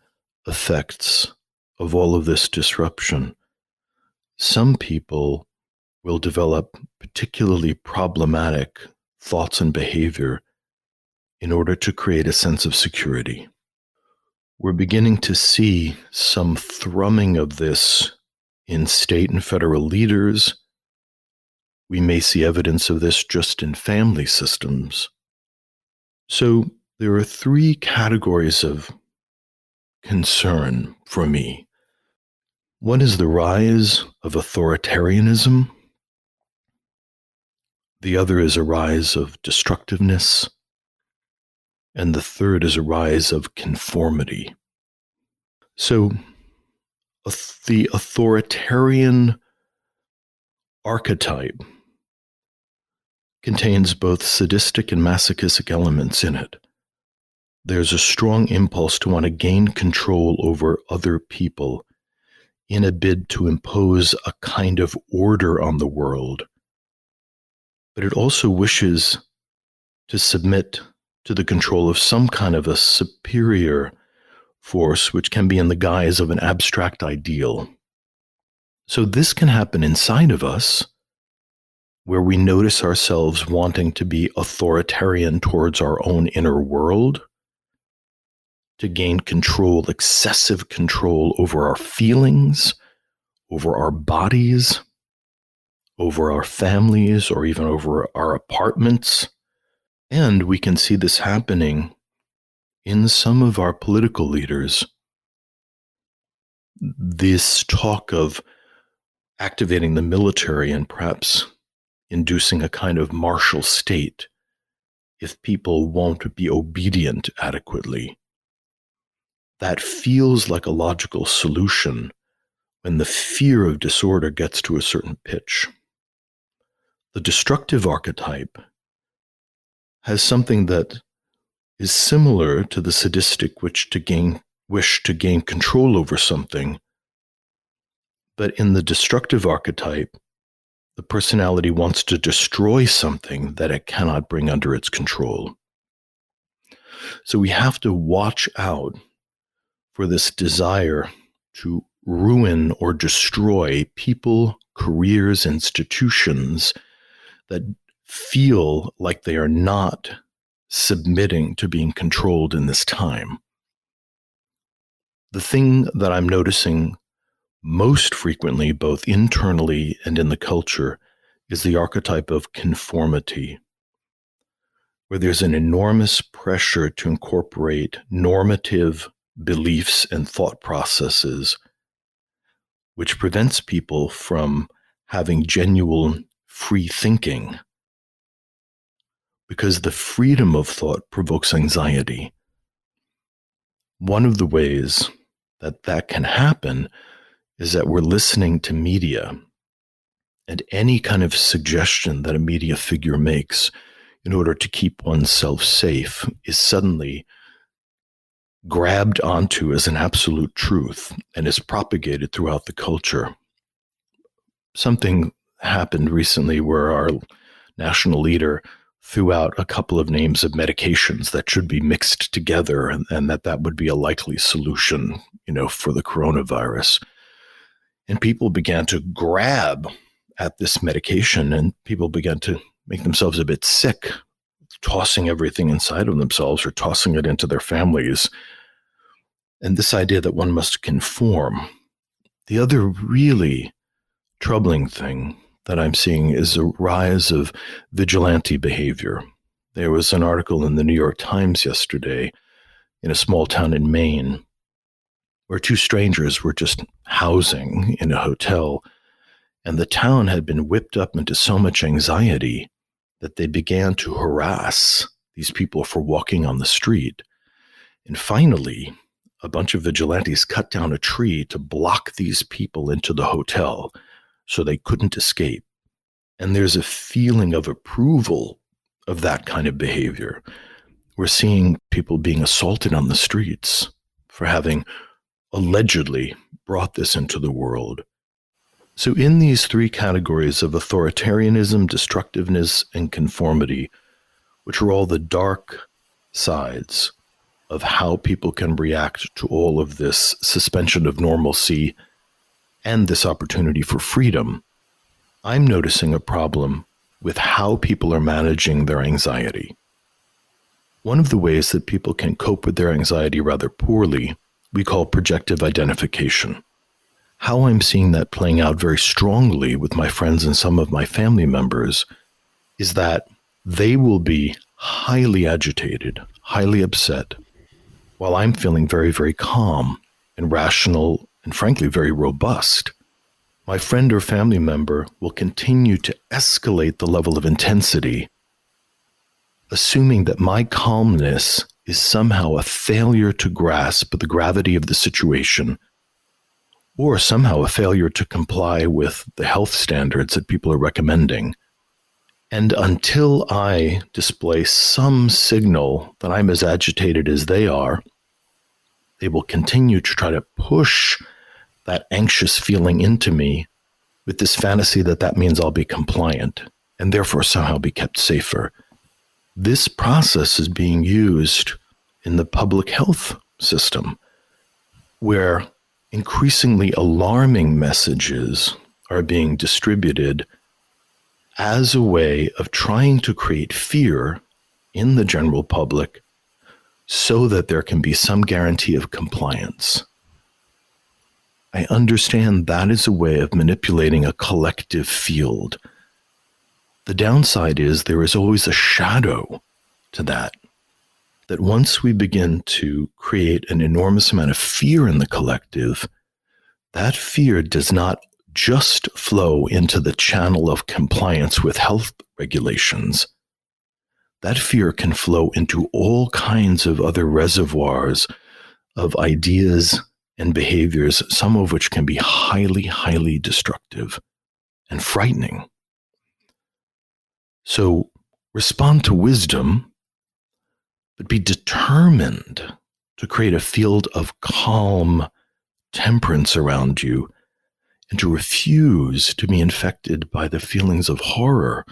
effects of all of this disruption, some people will develop particularly problematic thoughts and behavior in order to create a sense of security. We're beginning to see some thrumming of this in state and federal leaders. We may see evidence of this just in family systems. So there are three categories of concern for me. One is the rise of authoritarianism. The other is a rise of destructiveness. And the third is a rise of conformity. So the authoritarian archetype contains both sadistic and masochistic elements in it. There's a strong impulse to want to gain control over other people in a bid to impose a kind of order on the world. But it also wishes to submit to the control of some kind of a superior force, which can be in the guise of an abstract ideal. So this can happen inside of us, where we notice ourselves wanting to be authoritarian towards our own inner world, to gain control, excessive control over our feelings, over our bodies, over our families, or even over our apartments. And we can see this happening in some of our political leaders. This talk of activating the military and perhaps inducing a kind of martial state if people won't be obedient adequately. That feels like a logical solution when the fear of disorder gets to a certain pitch. The destructive archetype has something that is similar to the sadistic wish to gain control over something. But in the destructive archetype, the personality wants to destroy something that it cannot bring under its control. So we have to watch out for this desire to ruin or destroy people, careers, institutions that feel like they are not submitting to being controlled in this time. The thing that I'm noticing most frequently, both internally and in the culture, is the archetype of conformity, where there's an enormous pressure to incorporate normative beliefs and thought processes, which prevents people from having genuine free thinking, because the freedom of thought provokes anxiety. One of the ways that that can happen is that we're listening to media, and any kind of suggestion that a media figure makes in order to keep oneself safe is suddenly grabbed onto as an absolute truth and is propagated throughout the culture. Something happened recently where our national leader threw out a couple of names of medications that should be mixed together, and that would be a likely solution, for the coronavirus. And people began to grab at this medication, and people began to make themselves a bit sick, tossing everything inside of themselves or tossing it into their families. And this idea that one must conform. The other really troubling thing that I'm seeing is a rise of vigilante behavior. There was an article in the New York Times yesterday in a small town in Maine where two strangers were just housing in a hotel, and the town had been whipped up into so much anxiety that they began to harass these people for walking on the street. And finally, a bunch of vigilantes cut down a tree to block these people into the hotel so they couldn't escape. And there's a feeling of approval of that kind of behavior. We're seeing people being assaulted on the streets for having allegedly brought this into the world. So in these three categories of authoritarianism, destructiveness, and conformity, which are all the dark sides of how people can react to all of this suspension of normalcy and this opportunity for freedom, I'm noticing a problem with how people are managing their anxiety. One of the ways that people can cope with their anxiety rather poorly, we call projective identification. How I'm seeing that playing out very strongly with my friends and some of my family members is that they will be highly agitated, highly upset, while I'm feeling very, very calm and rational and frankly very robust. My friend or family member will continue to escalate the level of intensity, assuming that my calmness is somehow a failure to grasp the gravity of the situation, or somehow a failure to comply with the health standards that people are recommending. And until I display some signal that I'm as agitated as they are, they will continue to try to push that anxious feeling into me with this fantasy that that means I'll be compliant and therefore somehow be kept safer. This process is being used in the public health system, where increasingly alarming messages are being distributed as a way of trying to create fear in the general public so that there can be some guarantee of compliance. I understand that is a way of manipulating a collective field. The downside is there is always a shadow to that once we begin to create an enormous amount of fear in the collective, that fear does not just flow into the channel of compliance with health regulations. That fear can flow into all kinds of other reservoirs of ideas and behaviors, some of which can be highly, highly destructive and frightening. So respond to wisdom, but be determined to create a field of calm temperance around you and to refuse to be infected by the feelings of horror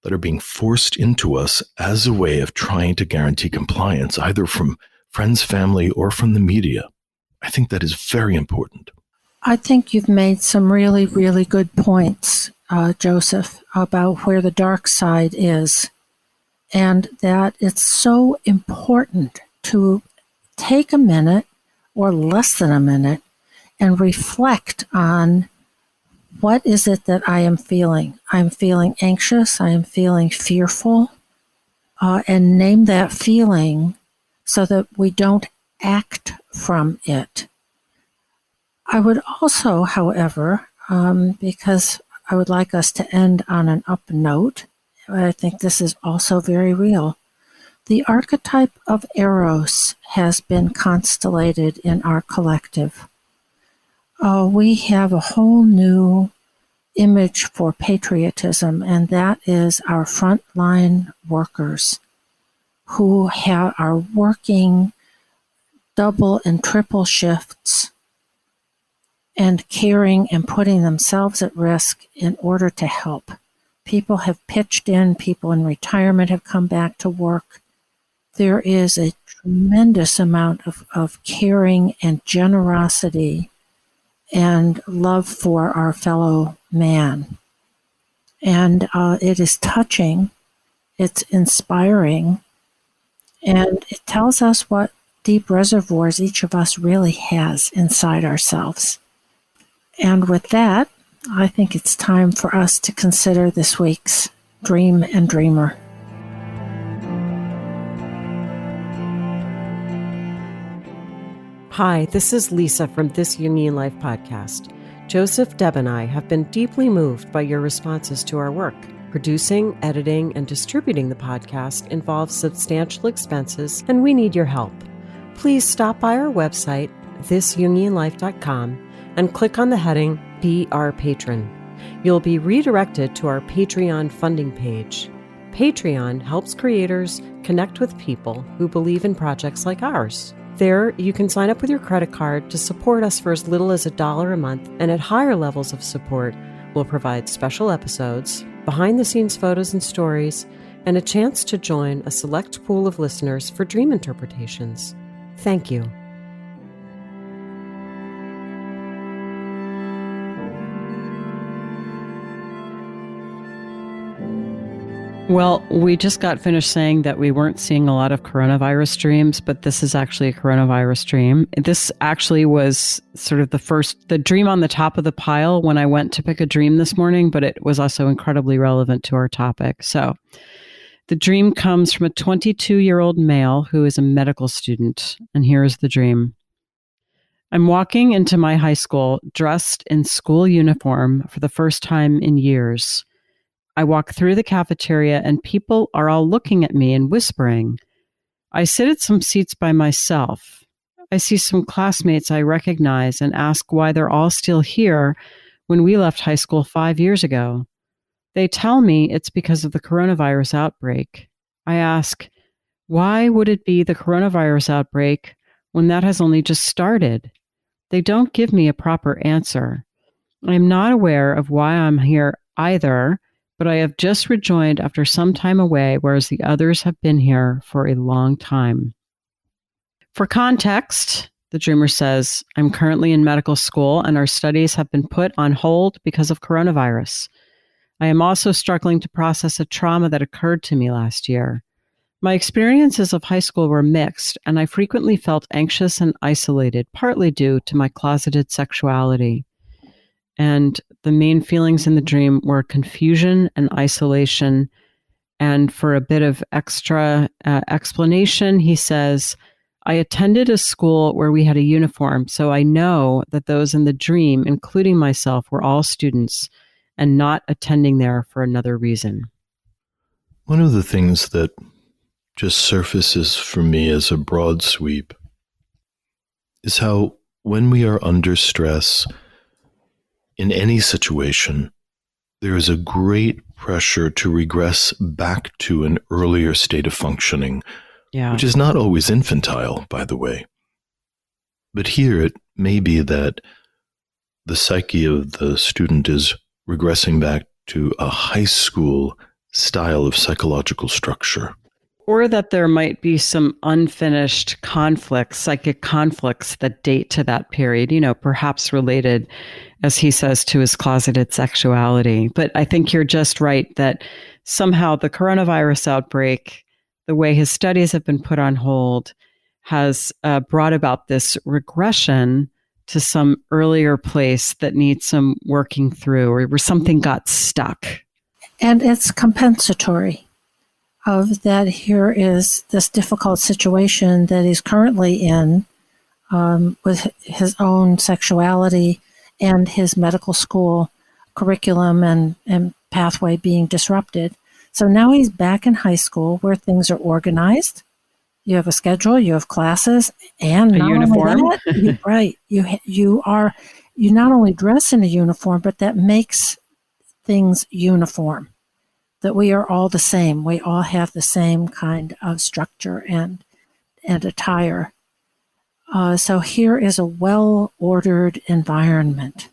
that are being forced into us as a way of trying to guarantee compliance, either from friends, family, or from the media. I think that is very important. I think you've made some really, really good points, Joseph, about where the dark side is, and that it's so important to take a minute or less than a minute and reflect on what is it that I am feeling. I'm feeling anxious, I am feeling fearful, and name that feeling so that we don't act from it. I would also, however, because I would like us to end on an up note, I think this is also very real. The archetype of Eros has been constellated in our collective. We have a whole new image for patriotism, and that is our frontline workers who are working double and triple shifts and caring and putting themselves at risk in order to help. People have pitched in, people in retirement have come back to work. There is a tremendous amount of caring and generosity and love for our fellow man. And it is touching, it's inspiring, and it tells us what deep reservoirs each of us really has inside ourselves. And with that, I think it's time for us to consider this week's Dream and Dreamer. Hi, this is Lisa from This Jungian Life podcast. Joseph, Deb, and I have been deeply moved by your responses to our work. Producing, editing, and distributing the podcast involves substantial expenses, and we need your help. Please stop by our website, thisjungianlife.com, and click on the heading Be Our Patron. You'll be redirected to our Patreon funding page. Patreon helps creators connect with people who believe in projects like ours. There, you can sign up with your credit card to support us for as little as $1 a month, and at higher levels of support, we'll provide special episodes, behind-the-scenes photos and stories, and a chance to join a select pool of listeners for dream interpretations. Thank you. Well, we just got finished saying that we weren't seeing a lot of coronavirus dreams, but this is actually a coronavirus dream. This actually was sort of the dream on the top of the pile when I went to pick a dream this morning, but it was also incredibly relevant to our topic. So the dream comes from a 22-year-old male who is a medical student. And here's the dream. I'm walking into my high school dressed in school uniform for the first time in years. I walk through the cafeteria and people are all looking at me and whispering. I sit at some seats by myself. I see some classmates I recognize and ask why they're all still here when we left high school 5 years ago. They tell me it's because of the coronavirus outbreak. I ask, why would it be the coronavirus outbreak when that has only just started? They don't give me a proper answer. I am not aware of why I'm here either, but I have just rejoined after some time away, whereas the others have been here for a long time. For context, the dreamer says, I'm currently in medical school and our studies have been put on hold because of coronavirus. I am also struggling to process a trauma that occurred to me last year. My experiences of high school were mixed, and I frequently felt anxious and isolated, partly due to my closeted sexuality. And the main feelings in the dream were confusion and isolation. And for a bit of extra explanation, he says, I attended a school where we had a uniform, so I know that those in the dream, including myself, were all students and not attending there for another reason. One of the things that just surfaces for me as a broad sweep is how when we are under stress, in any situation, there is a great pressure to regress back to an earlier state of functioning, which is not always infantile, by the way. But here it may be that the psyche of the student is regressing back to a high school style of psychological structure. Or that there might be some unfinished conflicts, psychic conflicts that date to that period, perhaps related, as he says, to his closeted sexuality. But I think you're just right that somehow the coronavirus outbreak, the way his studies have been put on hold, has brought about this regression to some earlier place that needs some working through, or where something got stuck. And it's compensatory of that here is this difficult situation that he's currently in with his own sexuality and his medical school curriculum and pathway being disrupted. So now he's back in high school where things are organized. You have a schedule, you have classes, and a uniform. You not only dress in a uniform, but that makes things uniform. That we are all the same. We all have the same kind of structure and attire. So here is a well-ordered environment.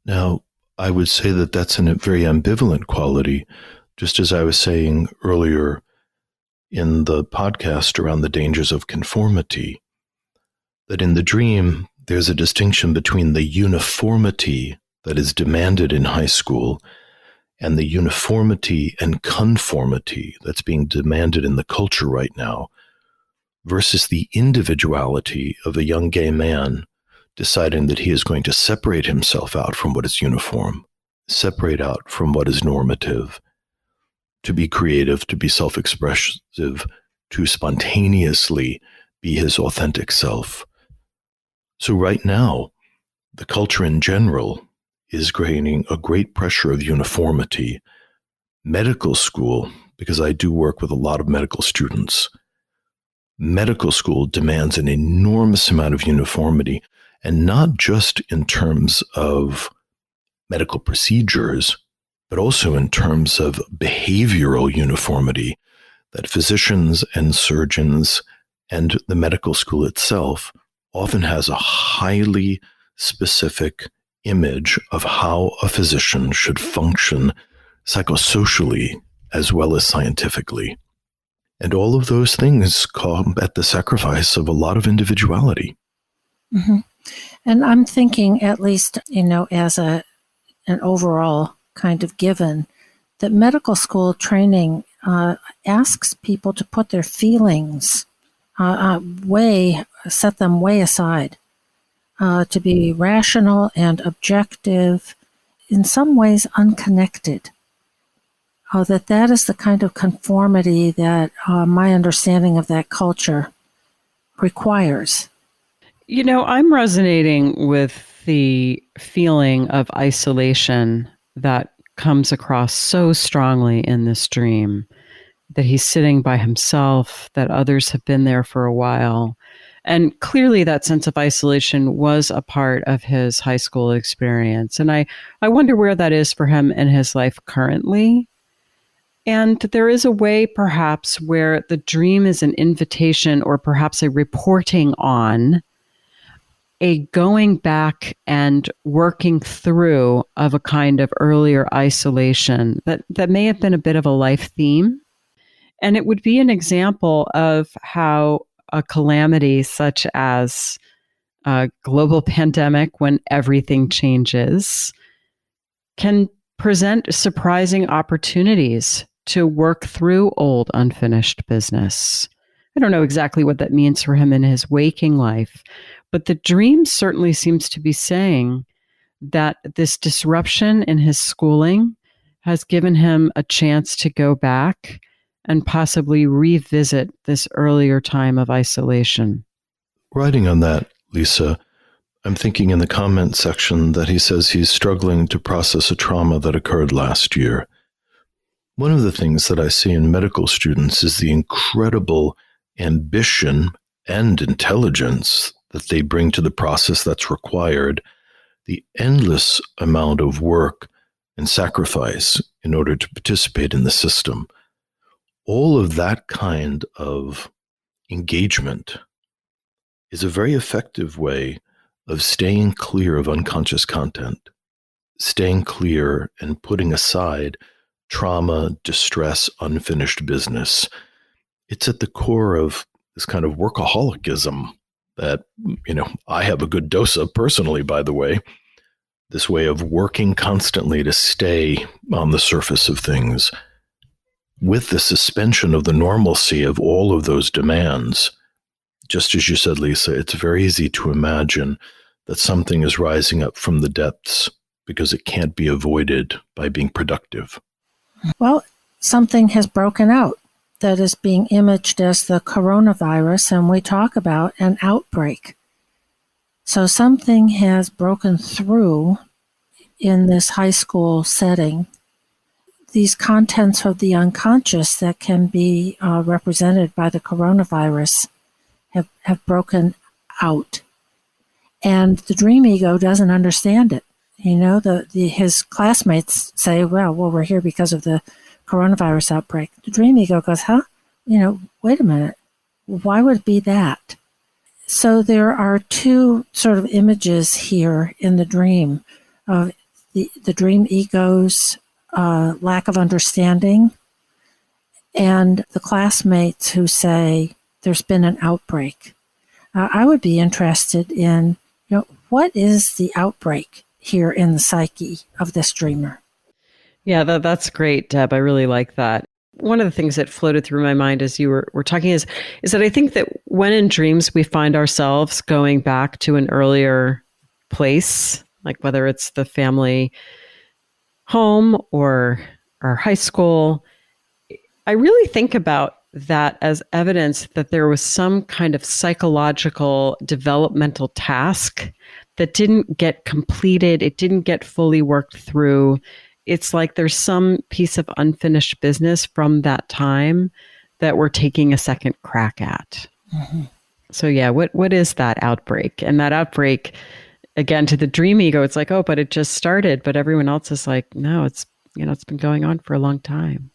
Now, I would say that that's a very ambivalent quality, just as I was saying earlier in the podcast around the dangers of conformity, that in the dream, there's a distinction between the uniformity that is demanded in high school and the uniformity and conformity that's being demanded in the culture right now, versus the individuality of a young gay man deciding that he is going to separate himself out from what is uniform, separate out from what is normative, to be creative, to be self-expressive, to spontaneously be his authentic self. So right now, the culture in general is creating a great pressure of uniformity. Medical school, because I do work with a lot of medical students, medical school demands an enormous amount of uniformity, and not just in terms of medical procedures, but also in terms of behavioral uniformity, that physicians and surgeons and the medical school itself often has a highly specific image of how a physician should function psychosocially as well as scientifically. And all of those things come at the sacrifice of a lot of individuality. Mm-hmm. And I'm thinking, at least, as an overall kind of given, that medical school training asks people to put their feelings set them way aside, to be rational and objective, in some ways unconnected. That is the kind of conformity that my understanding of that culture requires. I'm resonating with the feeling of isolation that comes across so strongly in this dream, that he's sitting by himself, that others have been there for a while. And clearly that sense of isolation was a part of his high school experience. And I wonder where that is for him in his life currently. And there is a way perhaps where the dream is an invitation, or perhaps a reporting on a going back and working through of a kind of earlier isolation that may have been a bit of a life theme. And it would be an example of how a calamity such as a global pandemic, when everything changes, can present surprising opportunities to work through old unfinished business. I don't know exactly what that means for him in his waking life, but the dream certainly seems to be saying that this disruption in his schooling has given him a chance to go back and possibly revisit this earlier time of isolation. Writing on that, Lisa, I'm thinking in the comment section that he says he's struggling to process a trauma that occurred last year. One of the things that I see in medical students is the incredible ambition and intelligence that they bring to the process that's required, the endless amount of work and sacrifice in order to participate in the system. All of that kind of engagement is a very effective way of staying clear of unconscious content, staying clear and putting aside trauma, distress, unfinished business. It's at the core of this kind of workaholicism that, I have a good dose of personally, by the way, this way of working constantly to stay on the surface of things. With the suspension of the normalcy of all of those demands, just as you said, Lisa, it's very easy to imagine that something is rising up from the depths because it can't be avoided by being productive. Well, something has broken out that is being imaged as the coronavirus, and we talk about an outbreak. So something has broken through in this high school setting. These contents of the unconscious that can be represented by the coronavirus have broken out. And the dream ego doesn't understand it. His classmates say, well, we're here because of the coronavirus outbreak. The dream ego goes, wait a minute. Why would it be that? So there are two sort of images here in the dream of the dream ego's lack of understanding, and the classmates who say there's been an outbreak. I would be interested in, what is the outbreak here in the psyche of this dreamer? Yeah, that's great, Deb. I really like that. One of the things that floated through my mind as you were talking is that I think that when in dreams we find ourselves going back to an earlier place, like whether it's the family home or our high school, I really think about that as evidence that there was some kind of psychological developmental task that didn't get completed. It didn't get fully worked through. It's like there's some piece of unfinished business from that time that we're taking a second crack at. Mm-hmm. So yeah, what is that outbreak? And that outbreak, again, to the dream ego, it's like, oh, but it just started. But everyone else is like, no, it's been going on for a long time.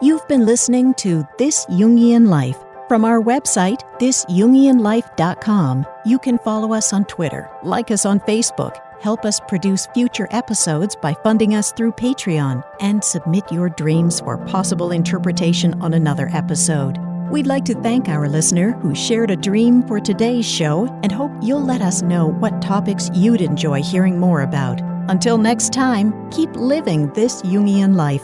You've been listening to This Jungian Life. From our website, thisjungianlife.com, you can follow us on Twitter, like us on Facebook, Help us produce future episodes by funding us through Patreon and submit your dreams for possible interpretation on another episode. We'd like to thank our listener who shared a dream for today's show and hope you'll let us know what topics you'd enjoy hearing more about. Until next time, keep living this Jungian life.